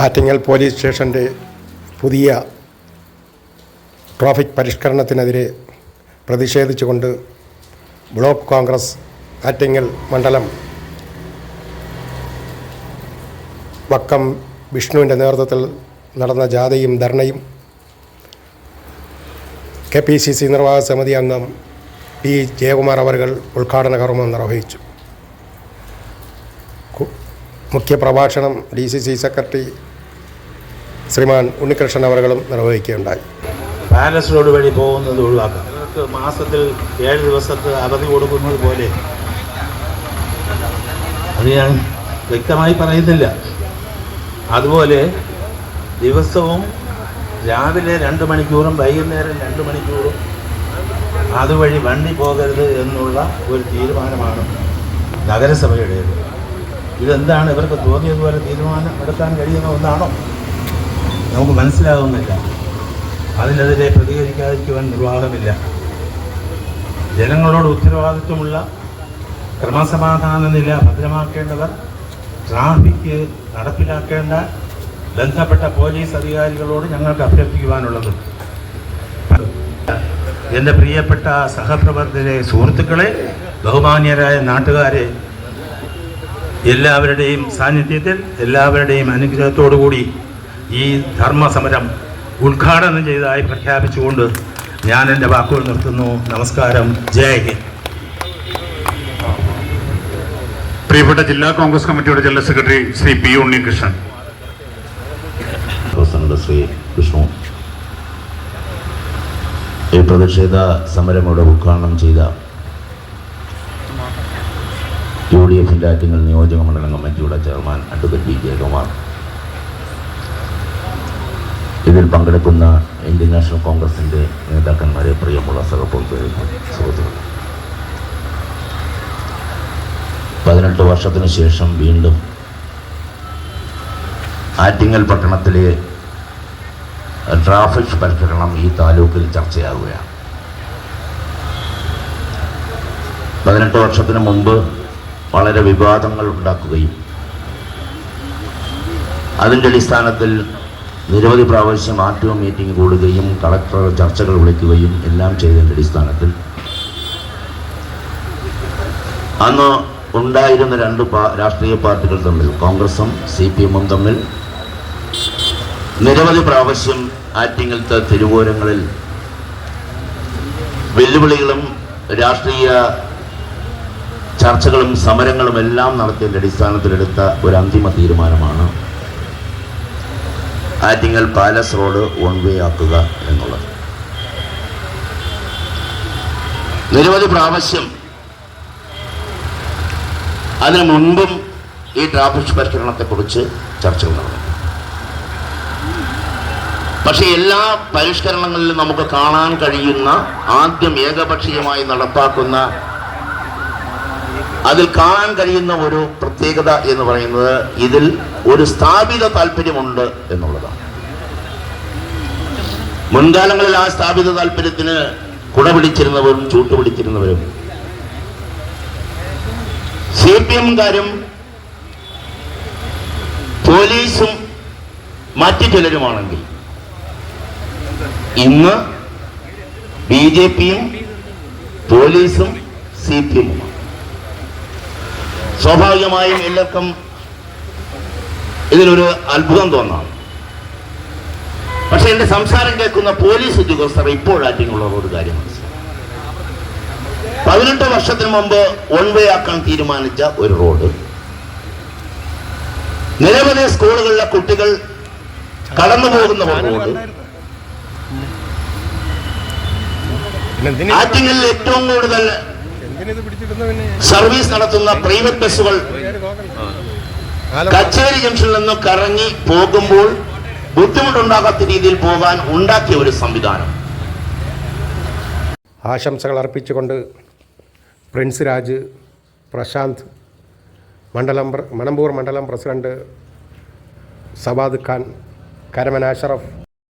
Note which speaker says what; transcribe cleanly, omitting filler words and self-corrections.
Speaker 1: Attingal police സ്റ്റേഷൻ്റെ പുതിയ traffic പരിഷ്കരണത്തിനെതിരെ പ്രതിഷേധിച്ചുകൊണ്ട് block Congress Attingal മണ്ഡലം വക്കം വിഷ്ണുവിൻ്റെ നേതൃത്വത്തിൽ നടന്ന ജാഥയും ധർണയും KPCC നിർവാഹക സമിതി അംഗം P. ജയകുമാർ അവർകൾ ഉദ്ഘാടന കർമ്മം നിർവഹിച്ചു. മുഖ്യപ്രഭാഷണം DCC സെക്രട്ടറി ശ്രീമാൻ ഉണ്ണികൃഷ്ണൻ അവർകളും നിർവഹിക്കുകയുണ്ടായി.
Speaker 2: പാലസ് റോഡ് വഴി പോകുന്നത് ഒഴിവാക്കാം. അവർക്ക് മാസത്തിൽ 7 ദിവസത്തെ അവധി കൊടുക്കുന്നത് പോലെ അത് ഞാൻ വ്യക്തമായി പറയുന്നില്ല. അതുപോലെ ദിവസവും രാവിലെ 2 മണിക്കൂറും വൈകുന്നേരം 2 മണിക്കൂറും അതുവഴി വണ്ടി പോകരുത് എന്നുള്ള ഒരു തീരുമാനമാണ് നഗരസഭയുടേത്. ഇതെന്താണ് ഇവർക്ക് തോന്നിയതുപോലെ തീരുമാനം എടുക്കാൻ കഴിയുന്ന ഒന്നാണോ? നമുക്ക് മനസ്സിലാകുന്നില്ല. അതിനെതിരെ പ്രതികരിക്കാതിരിക്കുവാൻ നിർവാഹമില്ല. ജനങ്ങളോട് ഉത്തരവാദിത്വമുള്ള ക്രമസമാധാന നില ഭദ്രമാക്കേണ്ടവർ ട്രാഫിക് നടപ്പിലാക്കേണ്ട ബന്ധപ്പെട്ട പോലീസ് അധികാരികളോട് ഞങ്ങൾക്ക് അഭ്യർത്ഥിക്കുവാനുള്ളത്, എൻ്റെ പ്രിയപ്പെട്ട സഹപ്രവർത്തകരെ, സുഹൃത്തുക്കളെ, ബഹുമാന്യരായ നാട്ടുകാരെ, എല്ലാവരുടെയും സാന്നിധ്യത്തിൽ എല്ലാവരുടെയും അനുഗ്രഹത്തോടുകൂടി ഈ ധർമ്മസമരം ഉദ്ഘാടനം ചെയ്തതായി പ്രഖ്യാപിച്ചുകൊണ്ട് ഞാൻ എൻ്റെ വാക്കുകൾ നിർത്തുന്നു. നമസ്കാരം. ജയ് ഹിന്ദ്.
Speaker 3: പ്രിയപ്പെട്ട ജില്ലാ കോൺഗ്രസ് കമ്മിറ്റിയുടെ general secretary Shri P. Unnikrishnan,
Speaker 4: president Shri Vishnu, ഈ പ്രതിഷേധ സമരം ഇവിടെ ഉദ്ഘാടനം ചെയ്ത UDF ആറ്റിങ്ങൽ നിയോജക മണ്ഡലം കമ്മിറ്റിയുടെ ചെയർമാൻ അഡ്വക്കേറ്റ് P. ജയകുമാർ, ഇതിൽ പങ്കെടുക്കുന്ന ഇന്ത്യൻ നാഷണൽ കോൺഗ്രസിൻ്റെ നേതാക്കന്മാരെ, പ്രിയമുള്ള സഹപ്രവർത്തകർ, സുഹൃത്തുക്കൾ, 18 വർഷത്തിന് ശേഷം വീണ്ടും ആറ്റിങ്ങൽ പട്ടണത്തിലെ ട്രാഫിക് പരിഷ്കരണം ഈ താലൂക്കിൽ ചർച്ചയാകുകയാണ്. 18 വർഷത്തിന് മുമ്പ് വളരെ വിവാദങ്ങൾ ഉണ്ടാക്കുകയും അതിൻ്റെ അടിസ്ഥാനത്തിൽ നിരവധി പ്രാവശ്യം RTO മീറ്റിംഗ് കൂടുകയും കളക്ടർ ചർച്ചകൾ വിളിക്കുകയും എല്ലാം ചെയ്തതിൻ്റെ അടിസ്ഥാനത്തിൽ അന്ന് ഉണ്ടായിരുന്ന 2 രാഷ്ട്രീയ പാർട്ടികൾ തമ്മിൽ, കോൺഗ്രസും CPM-ഉം തമ്മിൽ നിരവധി പ്രാവശ്യം ആറ്റിങ്ങലത്തെ തിരുവോരങ്ങളിൽ വെല്ലുവിളികളും രാഷ്ട്രീയ ചർച്ചകളും സമരങ്ങളും എല്ലാം നടത്തിയതിൻ്റെ അടിസ്ഥാനത്തിലെടുത്ത ഒരു അന്തിമ തീരുമാനമാണ് ആറ്റിങ്ങൽ പാലസ് റോഡ് 1 വേ ആക്കുക എന്നുള്ളത്. നിരവധി പ്രാവശ്യം അതിനു മുൻപും ഈ ട്രാഫിക് പരിഷ്കരണത്തെക്കുറിച്ച് ചർച്ചകൾ നടന്നു. പക്ഷേ എല്ലാ പരിഷ്കരണങ്ങളിലും നമുക്ക് കാണാൻ കഴിയുന്ന, ആദ്യം ഏകപക്ഷീയമായി നടപ്പാക്കുന്ന, അതിൽ കാണാൻ കഴിയുന്ന ഒരു പ്രത്യേകത എന്ന് പറയുന്നത് ഇതിൽ ഒരു സ്ഥാപിത താല്പര്യമുണ്ട് എന്നുള്ളതാണ്. മുൻകാലങ്ങളിൽ ആ സ്ഥാപിത താല്പര്യത്തിന് കുടപിടിച്ചിരുന്നവരും ചൂട്ടുപിടിച്ചിരുന്നവരും CPM-കാരും പോലീസും മറ്റു ചിലരുമാണെങ്കിൽ ഇന്ന് BJP-യും പോലീസും CPM-ഉമാണ്. സ്വാഭാവികമായും എല്ലാവർക്കും ഇതിനൊരു അത്ഭുതം തോന്നാം. പക്ഷെ എൻ്റെ സംസാരം കേൾക്കുന്ന പോലീസ് ഉദ്യോഗസ്ഥർ ഇപ്പോഴാറ്റിങ്ങുള്ള ഒരു കാര്യം മനസ്സിലാക്കും. 18 വർഷത്തിന് മുമ്പ് 1 വേ ആക്കാൻ തീരുമാനിച്ച ഒരു റോഡ്, നിരവധി സ്കൂളുകളിലെ കുട്ടികൾ കടന്നു പോകുന്ന ഒരു റോഡ്, ആറ്റിങ്ങലിൽ ഏറ്റവും കൂടുതൽ സർവീസ് നടത്തുന്ന പ്രൈവറ്റ് ബസ്സുകൾ കച്ചേരി ജംഗ്ഷനിൽ നിന്ന് കറങ്ങി പോകുമ്പോൾ ബുദ്ധിമുട്ടുണ്ടാകാത്ത രീതിയിൽ പോകാൻ ഉണ്ടാക്കിയ ഒരു സംവിധാനം.
Speaker 1: ആശംസകൾ അർപ്പിച്ചുകൊണ്ട് പ്രിൻസ് രാജ്, പ്രശാന്ത്, മണമ്പൂർ മണ്ഡലം പ്രസിഡന്റ് സവാദ് ഖാൻ, കരമന അഷറഫ്,